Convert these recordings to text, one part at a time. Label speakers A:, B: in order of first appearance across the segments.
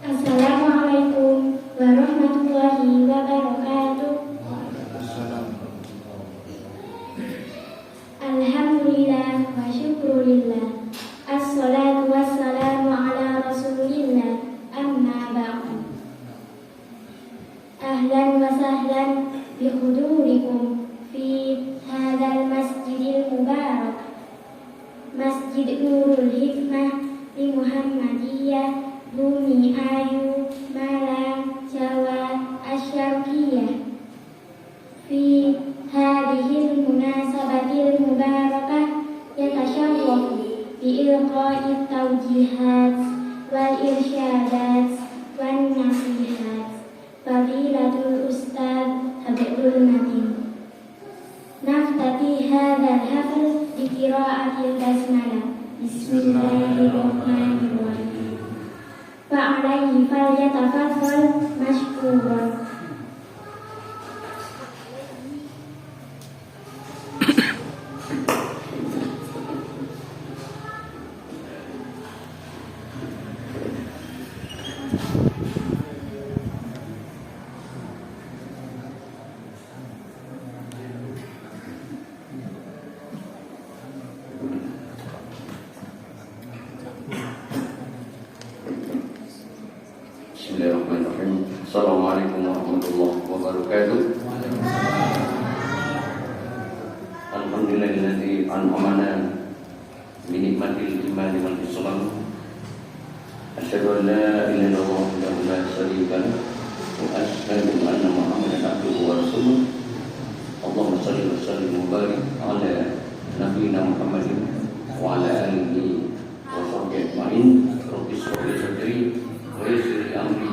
A: Assalamualaikum warahmatullahi wabarakatuh. Alhamdulillah wa syukurillah. Assalatu wassalamu ala rasulillah. Amma ba'du. Ahlan wa sahlan bi hudurikum fi hadzal masjidil mubarak. Masjid Nurul Hikmah di Muhammadiyah, Bumi Ayu, Malang, Jawa, Asyarqiyah. Fi hadhil munasabatil mubarakah yatasharrafu bi ilqa'i tawjihat wal irsyadat wan nasihat Fadilatul Ustaz Habibul Matin. Naftati hadzal hafl bi qira'atil basmalah. Bismillahirrahmanirrahim. Fa'alaihi falyatafaddal mashkuran.
B: Bismillahirrahmanirrahim. Assalamualaikum warahmatullahi wabarakatuh. Alhamdulillahilladzi an'amana bi nikmatil iman wal islam. Asyhadu an la ilaha illallah wahdahu la syarika lahu wa asyhadu anna Muhammadan abduhu wa rasuluh. Allahumma shalli wa sallim wa barik ala nabiyyina Muhammadin wa ala alihi wa sahbihi ajma'in. Rabbi shrah li sadri wa yassir li amri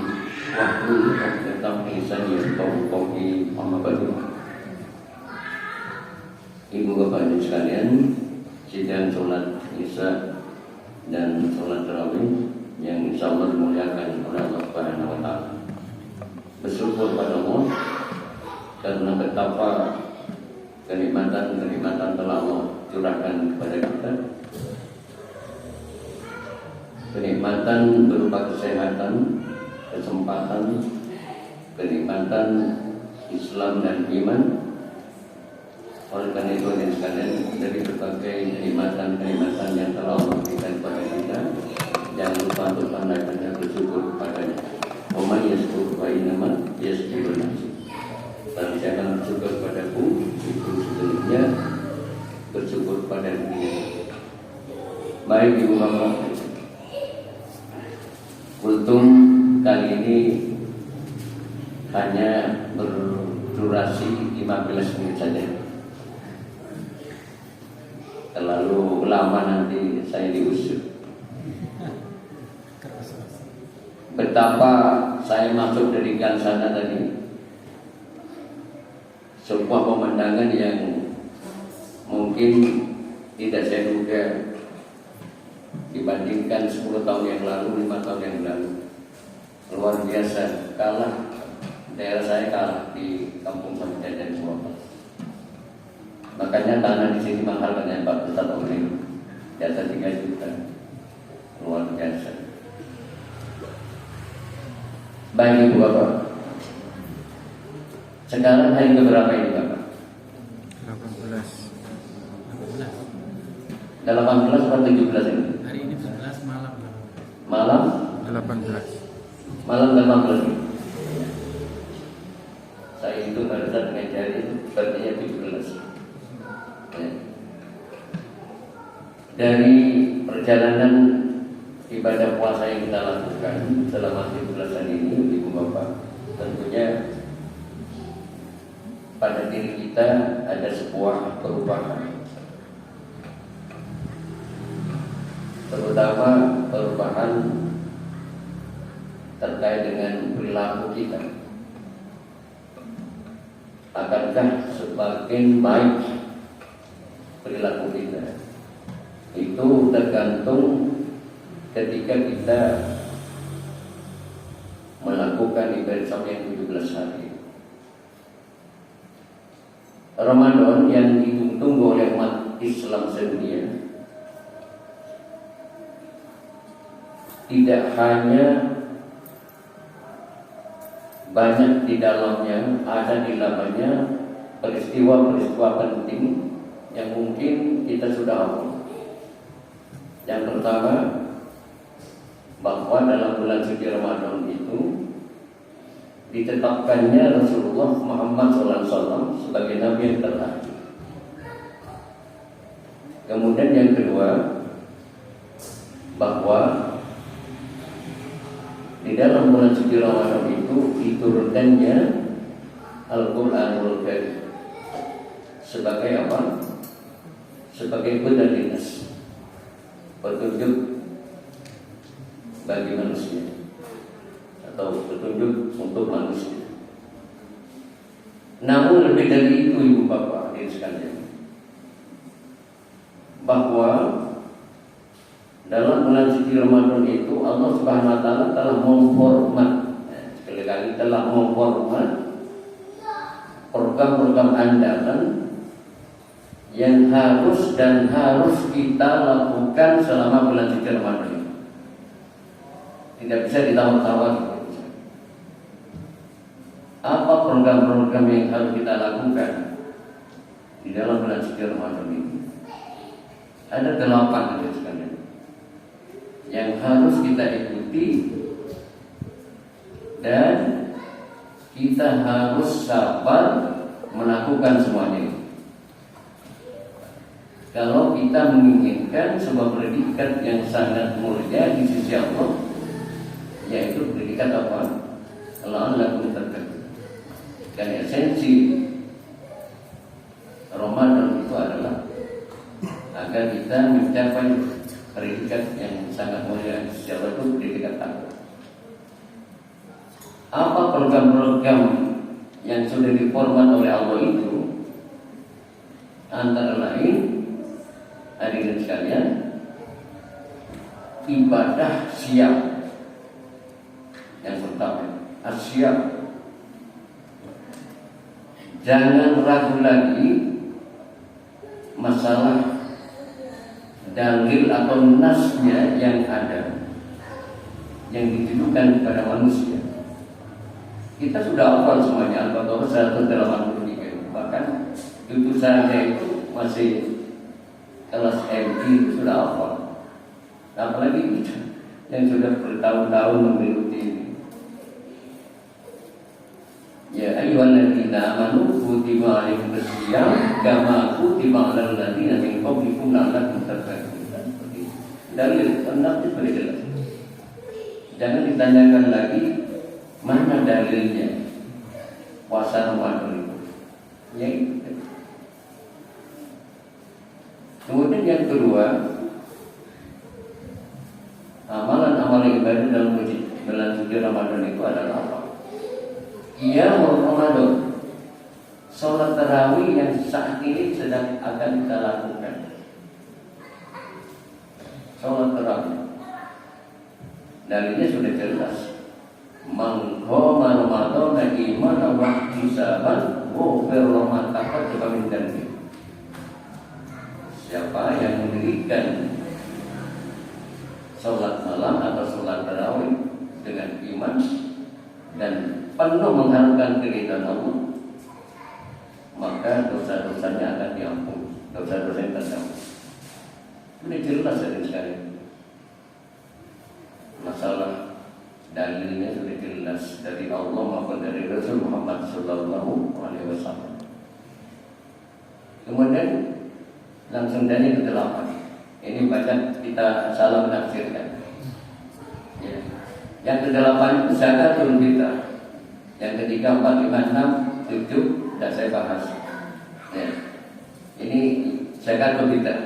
B: wahlul 'uqdatam min lisani yafqahu qawli. Amma ba'du. Ibu bapak dan sekalian, sidang sholat isya dan sholat tarawih yang insyaallah dimuliakan oleh Allah Subhanahu wa taala. Bersyukur pada Allah karena betapa kenikmatan telah Allah curahkan kepada kita. Kenikmatan berupa kesehatan, kesempatan, kenikmatan Islam dan iman. Oleh karena itu hadirin sekalian, dari berbagai kenikmatan yang telah Allah berikan kepada kita, jangan lupa untuk pandai-pandai dan bersyukur kepadanya. Wa may yashkur fa innama yashkuru nafsi. Dan jangan bersyukur padaku, itu sebenarnya bersyukur pada dirinya. Baik ibu bapak, kultum kali ini hanya berdurasi 15 menit saja. Terlalu lama nanti saya diusir. Betapa saya masuk dari gang sana tadi, sebuah pemandangan yang mungkin tidak saya duga dibandingkan 10 tahun yang lalu, 5 tahun yang lalu. Luar biasa, daerah saya kalah di Kampung Sampai dan Purwokerto. Makanya tanah di sini mahal katanya Pak Ustadz Omri, di atas 3 juta. Luar biasa. Baik ibu bapak, sekarang hari keberapa ini bapak? 18 atau 17 ini?
C: Hari ini 11 malam.
B: Malam?
C: 18.
B: Malam 18 ini. Saya itu barusan dengan jari, sepertinya 17 ya. Dari perjalanan ibadah puasa yang kita lakukan selama 17 ini, ibu bapak, tentunya pada diri kita ada sebuah perubahan, terutama perubahan terkait dengan perilaku kita. Akankah semakin baik perilaku kita? Itu tergantung ketika kita melakukan ibadah sama yang 17 hari. Ramadan yang ditunggu oleh umat Islam sedunia tidak hanya banyak di dalamnya, ada di dalamnya peristiwa-peristiwa penting yang mungkin kita sudah hafal. Yang pertama, bahwa dalam bulan suci Ramadan itu ditetapkannya Rasulullah Muhammad SAW sebagai Nabi yang terakhir. Kemudian yang kedua, bahwa di dalam bulan suci Ramadan itu diturunkannya Al-Quranul Karim sebagai apa? Sebagai petunjuk bagi manusia atau petunjuk untuk manusia. Namun lebih dari itu, ibu bapak hadirin sekalian, bahwa dalam bulan suci Ramadan itu Allah Subhanahu wa taala telah menghormat, sekali lagi telah menghormat program-program andalan yang harus kita lakukan selama bulan suci Ramadan ini. Tidak bisa ditawar-tawar. Apa program-program yang harus kita lakukan di dalam bulan suci Ramadan ini? Ada 8 sekalian yang harus kita ikuti, dan kita harus sabar melakukan semuanya. Kalau kita menginginkan sebuah predikat yang sangat mulia di sisi Allah, yaitu predikat apa? La'allakum tattaqun. Dan esensi Ramadan itu adalah agar kita mencapai predikat yang sangat mulia di sisi Allah, itu predikat takwa. Apa program-program yang sudah diformat oleh Allah itu? Antara lain, hadirin sekalian, ibadah siap. Yang pertama, asyik. Jangan ragu lagi masalah dalil atau nasnya yang ada, yang ditujukan kepada manusia. Kita sudah hafal semuanya Al-Baqarah 183, bahkan tutusannya itu masih kelas MI sudah hafal. Apalagi kita yang sudah bertahun-tahun menggeluti ini. Ya ayyuhalladzina amanu kutiba alaikumus syiyam kama kutiba alal ladzina min qablikum la'allakum tattaqun. Dalil benar itu jelas. Jangan ditanyakan lagi mana dalilnya puasa Ramadan itu. Ya itu. Kemudian yang kedua, amalan-amalan ibadah dalam bulan suci Ramadan itu adalah apa? Qiyamul Ramadan, sholat tarawih yang saat ini sedang akan kita lakukan. Sholat tarawih, dalilnya sudah jelas. Man qama Ramadhana imanan wa ihtisaban ghufira lahu ma taqaddama min dhanbihi. Siapa yang mendirikan sholat malam atau sholat tarawih dengan iman dan penuh mengharapkan keridhaan Allah, maka dosa-dosanya akan diampuni, dosa-dosanya terdampak. Ini jelas sekali. Masalah dalilnya sudah jelas dari Allah maupun dari Rasul Muhammad Sallallahu Alaihi Wasallam. Kemudian langsung dari ke-8. Ini banyak kita salah menafsirkan. Ya. Yang ke-8 itu zakatul fitrah. Yang ketiga 4, 5, 6, 7 sudah saya bahas. Ya. Ini zakatul fitrah.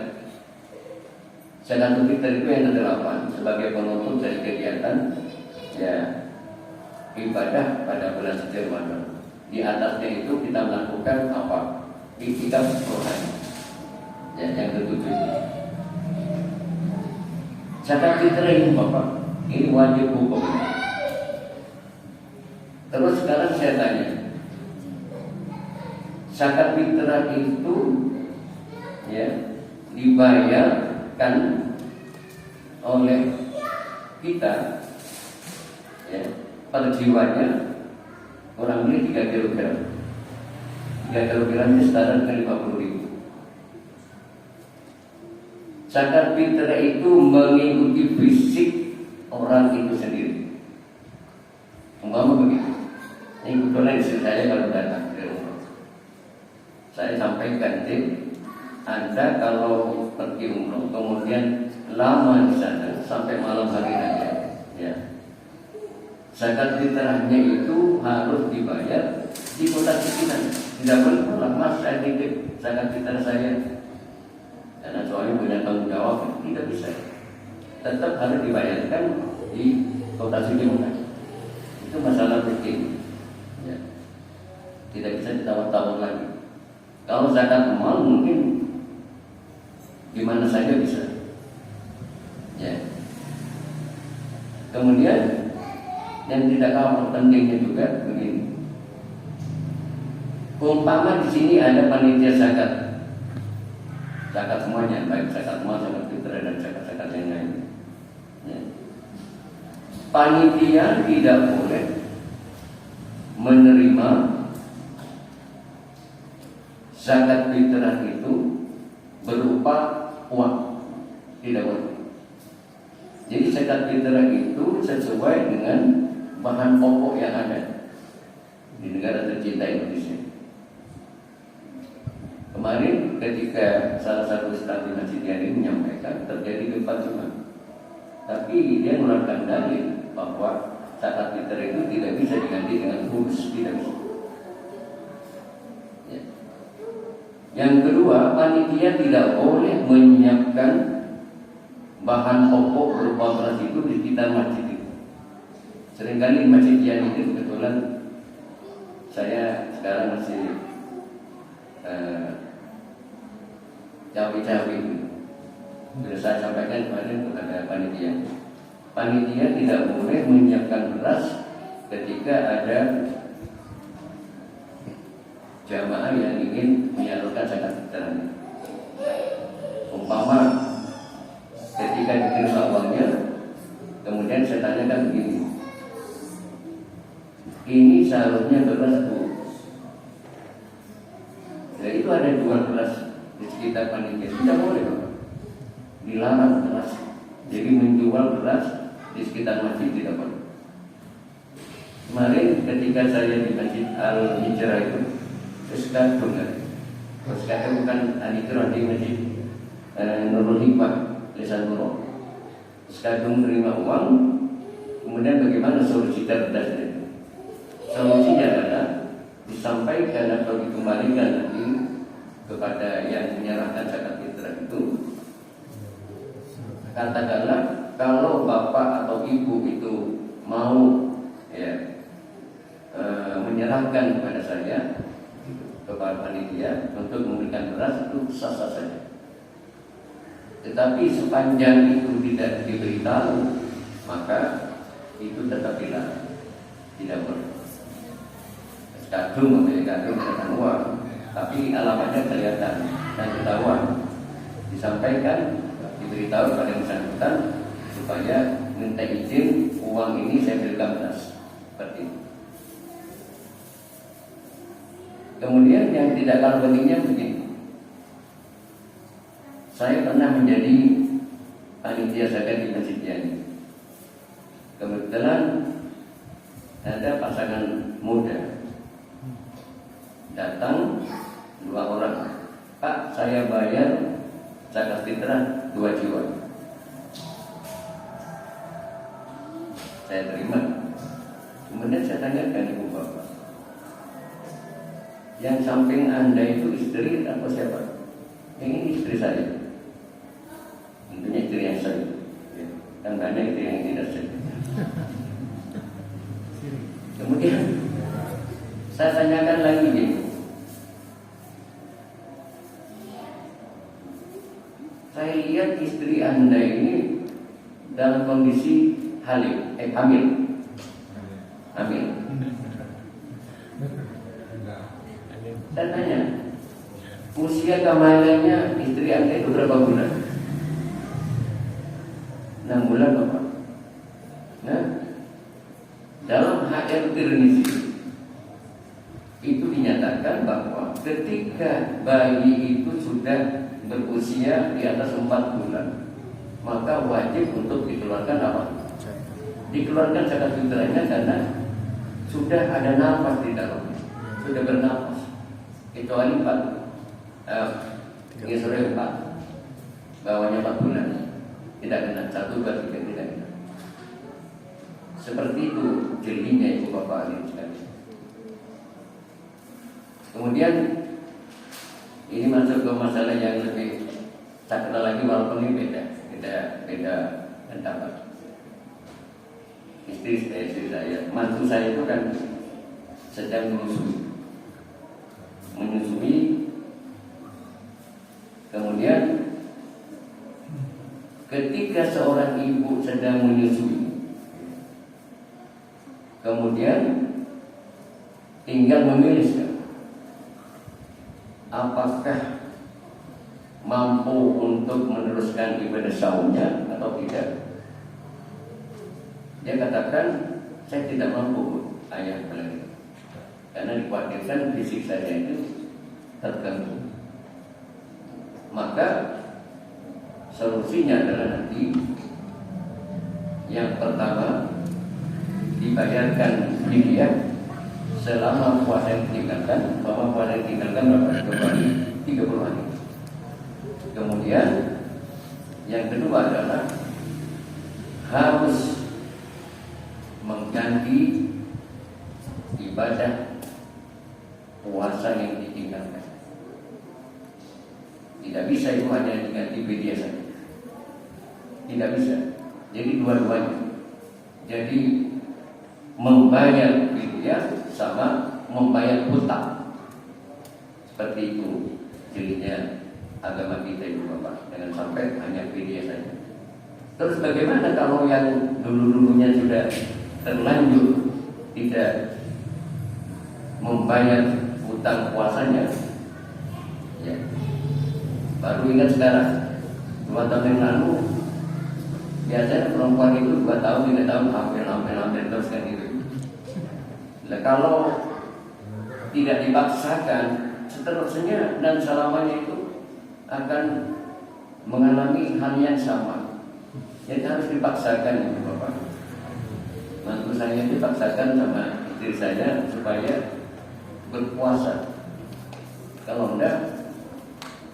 B: Zakatul fitrah itu yang ke-8 sebagai penutup dari kegiatan ya ibadah pada bulan suci Ramadan. Di atasnya itu kita melakukan apa? Iktikaf rohani. Ya, yang ke-7. Zakat fitrah ini Bapak, ini wajib hukum. Terus sekarang saya tanya, zakat fitrah itu ya dibayarkan oleh kita ya per jiwanya orang beli 3 kilogram. 3 kilogramnya setara dengan 50.000. Zakat fitrah itu mengikuti fisik orang itu sendiri. Umpama begitu. Ini kebetulan istri saya kalau datang ke rumah, saya sampaikan, Anda kalau pergi umroh kemudian lama di sana sampai malam hari aja, ya. Zakat fitrahnya itu harus dibayar di kota sekitar. Tidak boleh pulang, Mas, saya titip zakat fitrah saya. Karena suami punya tanggung jawab, tidak bisa. Tetap harus dibayarkan di kota sekitar. Itu masalah penting. Ya. Tidak bisa ditawar-tawar lagi. Kalau zakat mal mungkin di mana saja bisa. Ya. Kemudian yang tidak kalah pentingnya juga begini. Umpama di sini ada panitia zakat semuanya, baik zakat mal, zakat fitrah dan zakat yang lain. Ya. Panitia tidak boleh menerima zakat fitrah itu berupa uang, tidak boleh. Jadi zakat fitrah itu sesuai dengan bahan pokok yang ada di negara tercinta Indonesia. Kemarin ketika salah satu ustaz di Masjid ini menyampaikan terjadi gempa tsunami, tapi dia mengeluarkan dalil bahwa zakat fitrah itu tidak bisa diganti dengan khums, tidak bisa. Ya. Yang kedua, panitia tidak boleh menyiapkan bahan pokok berupa beras itu di sekitar masjid itu. Seringkali di Masjid ini kebetulan saya sekarang masih cawe-cawe. Sudah saya sampaikan kemarin kepada panitia. Panitia tidak boleh menyiapkan beras ketika ada jamaah yang ingin menyalurkan zakat fitrah. Umpama ketika diterima uangnya, kemudian saya tanyakan begini, ini seharusnya beras Bu. Ya, itu ada jual beras di sekitar panitia, tidak boleh Bapak. Dilarang beras. Jadi menjual beras di sekitar masjid tidak boleh. Kemarin ketika saya di Masjid Al-Hijrah itu, Ustadz bukan Al-Hijrah di Masjid Nurul Hikmah, Lisan Nurul. Ustadz menerima uang, kemudian bagaimana solusi terdasar itu? Solusinya adalah disampaikan atau dikembalikan nanti kepada yang menyerahkan zakat fitrah itu. Katakanlah kalau bapak atau ibu itu mau menyerahkan kepada saya, kepada panitia untuk memberikan beras, itu sah-sah saja. Tetapi sepanjang itu tidak diberitahu, maka itu tetap dilarang, tidak boleh. Kadung menyerahkan uang, tapi alamatnya kelihatan dan ketahuan, disampaikan, diberitahu pada yang bersangkutan supaya minta izin uang ini saya berikan beras, seperti itu. Kemudian yang tidak kalah pentingnya begini, saya pernah menjadi panitia zakat di Masjid ini. Kebetulan ada pasangan muda datang 2 orang, Pak, saya bayar zakat fitrah 2 jiwa. Saya terima. Kemudian saya tanyakan ibu bapak, yang samping Anda itu istri atau siapa? Yang ini istri saya. Tentunya istri yang saya. Kan banyak istri yang tidak saya. Kemudian saya tanyakan lagi nih, saya lihat istri Anda ini dalam kondisi hamil. Saya tanya, usia kemahirannya istri Anda itu berapa bulan? 6 bulan Bapak. Nah, dalam HR Tirmizi ketika bayi itu sudah berusia di atas 4 bulan, maka wajib untuk dikeluarkan apa? Dikeluarkan zakat fitrahnya karena sudah ada nafas di dalamnya, sudah bernafas. Kecuali 4 bawahnya 4 bulan tidak kena, 1, 2, 3 tidak kena. Seperti itu jelinya ibu bapak alim sekali. Kemudian ini masuk ke masalah yang lebih sakral lagi, walaupun ini beda pendapat. Istri saya, mantu saya itu kan sedang menyusui. Kemudian ketika seorang ibu sedang menyusui, kemudian tinggal memilih apakah mampu untuk meneruskan ibadah saumnya atau tidak. Dia katakan, saya tidak mampu, ayah bilang, karena dikhawatirkan fisik saya itu terganggu. Maka solusinya adalah nanti yang pertama dibayarkan fidyah selama puasa yang ditinggalkan. Selama puasa yang ditinggalkan berapa? 30 hari. Kemudian yang kedua adalah harus mengganti ibadah puasa yang ditinggalkan. Tidak bisa itu hanya diganti fidyah saja. Tidak bisa. Jadi dua-duanya. Jadi membayar fidyah sama membayar hutang. Seperti itu jadinya agama kita itu Bapak. Jangan sampai hanya fidyah saja. Terus bagaimana kalau yang dulu-dulunya sudah terlanjur tidak membayar hutang puasanya? Ya. Baru ingat sekarang, 2 tahun yang lalu biasanya perempuan itu 2 tahun, 3 tahun hampir terus kan gitu. Nah, kalau tidak dipaksakan, seterusnya dan selamanya itu akan mengalami hal yang sama. Jadi harus dipaksakan itu Bapak. Mantu saya dipaksakan sama istri saya supaya berpuasa. Kalau enggak,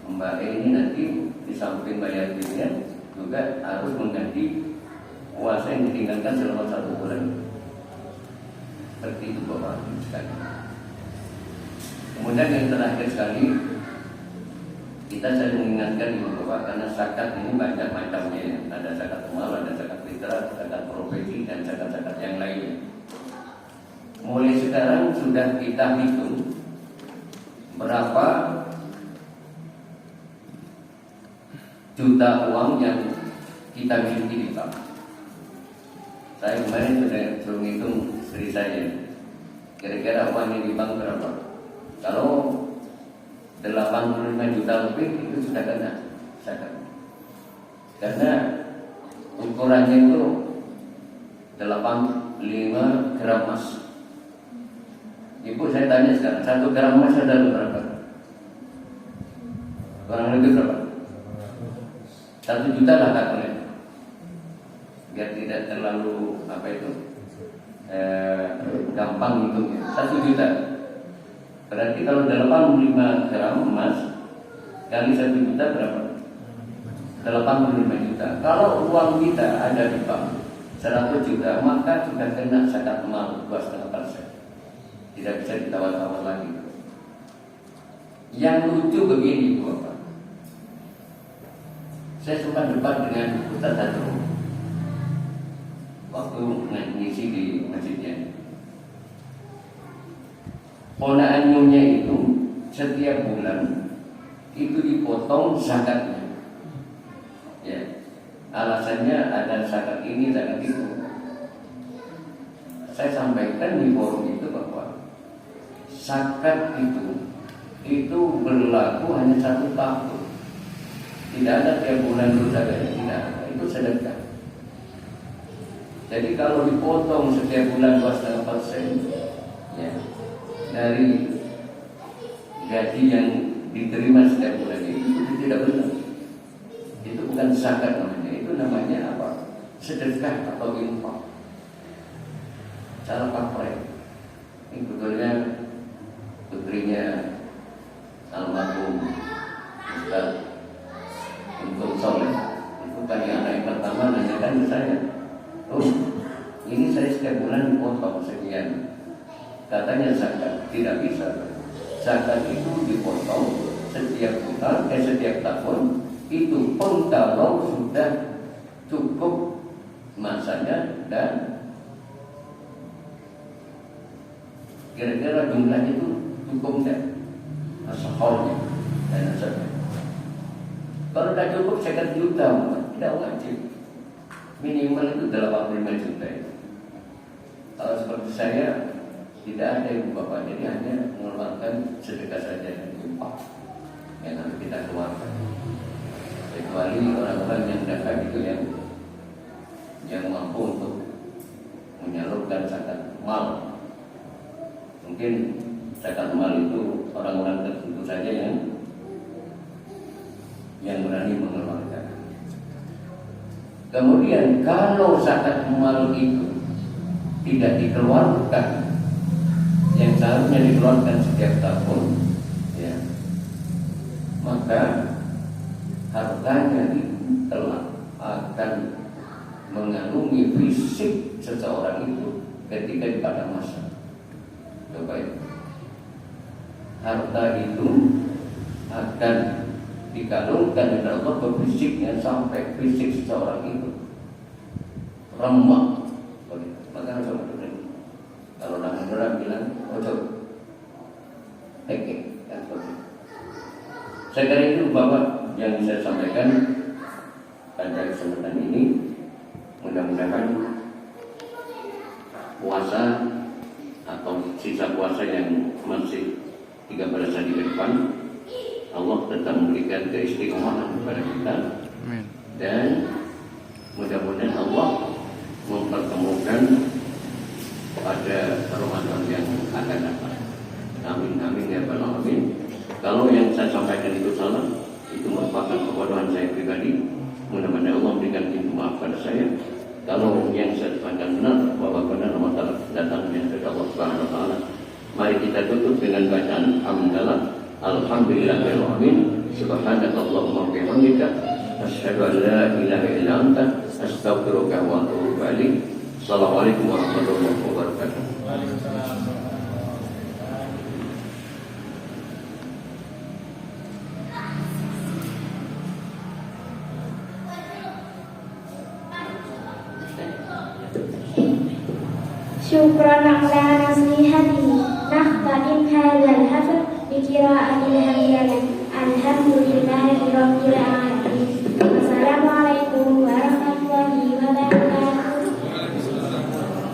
B: Mbak E ini nanti di samping bayar fidyah juga harus mengganti puasa yang ditinggalkan selama 1 bulan. Seperti itu Bapak sekali. Kemudian yang terakhir sekali, kita sering mengingatkan Ibu Bapak, karena zakat ini banyak macamnya ya. Ada zakat mal, ada zakat fitrah, zakat profesi, dan zakat-zakat yang lainnya. Mulai sekarang sudah kita hitung berapa juta uang yang kita miliki di bank. Saya kemarin sudah menghitung istri saya, kira-kira uang yang di bank berapa. Kalau 85 juta lebih itu sudah kena zakat. Karena ukurannya itu 85 gram emas. Ibu saya tanya sekarang, 1 gram emas ada berapa? Kurang lebih berapa? 1 juta lah katanya. Biar tidak terlalu gampang hitungnya. 1 juta. Berarti kalau 85 gram emas kali 1 juta berapa? 85 juta. Kalau uang kita ada di bank 100 juta, maka sudah kena zakat mal 2,5%. Tidak bisa ditawar-tawar lagi. Yang lucu begini Bapak, saya sempat debat dengan Ustaz Hadro waktu ngisi di masjidnya. Ponaannya itu setiap bulan itu dipotong zakatnya. Ya, alasannya ada zakat ini, zakat itu. Saya sampaikan di forum itu bahwa zakat itu berlaku hanya 1 tahun. Tidak ada tiap bulan dulu zakatnya, tidak ada. Itu sedekah. Jadi kalau dipotong setiap bulan 2,5%, ya, dari 3 gaji yang diterima setiap bulan itu tidak benar. Itu bukan zakat namanya, itu namanya apa? Sedekah atau infak. Cara pakai. Ini betulnya putrinya almarhum Ustaz Untung Soleh. Itu kan yang anak yang pertama nanyakan ke saya, oh ini saya setiap bulan dipotong sekian. Katanya zakat, tidak bisa. Zakat itu dipotong setiap bulan, setiap tahun. Itu pun kalau sudah cukup masanya dan kira-kira jumlah itu cukup enggak? Asalnya dan asalnya. Kalau tidak cukup 50 juta, tidak wajib. Minimal itu 85 juta. Kalau seperti saya, tidak ada ibu bapak, jadi hanya mengeluarkan sedekah saja dan infak yang harus kita keluarkan. Kecuali orang-orang yang dapat itu yang mampu untuk menyalurkan zakat mal. Mungkin zakat mal itu orang-orang tertentu saja yang berani mengeluarkan. Kemudian kalau zakat mal itu tidak dikeluarkan, yang seharusnya dikeluarkan setiap tahun, ya, maka hartanya itu telah akan mengarungi fisik seseorang itu ketika pada masa. Coba ya. Harta itu akan dikalungkan oleh Allah ke fisiknya sampai fisik seseorang itu remuk. Maka harus betul. Kalau orang bilang, ojo, kan seperti. Sekarang itu Bapak yang saya sampaikan pada kesempatan ini, mudah-mudahan puasa atau sisa puasa yang masih 13 hari ke depan, Allah tetap memberikan keistiqomahan kepada kita. Amin. Dan mudah-mudahan Allah mempertemukan pada Ramadan yang akan datang. Amin amin ya rabbal alamin. Kalau yang saya sampaikan itu salah, itu merupakan kebodohan saya pribadi. Mudah-mudahan Allah memberikan pintu maaf pada saya. Kalau yang saya sampaikan benar, bahwa benar Ramadan datangnya dari Allah Subhanahu wa taala. Mari kita tutup dengan bacaan hamdalah. Alhamdulillahirabbil alamin. Subhanakallahumma wa bihamdika asyhadu an la ilaha illa anta astaghfiruka wa atubu ilaik. Assalamualaikum warahmatullahi wabarakatuh.
A: Syukran ala nasihati. Nakhtatim hadzal hafl bi qira'atil hamdalah.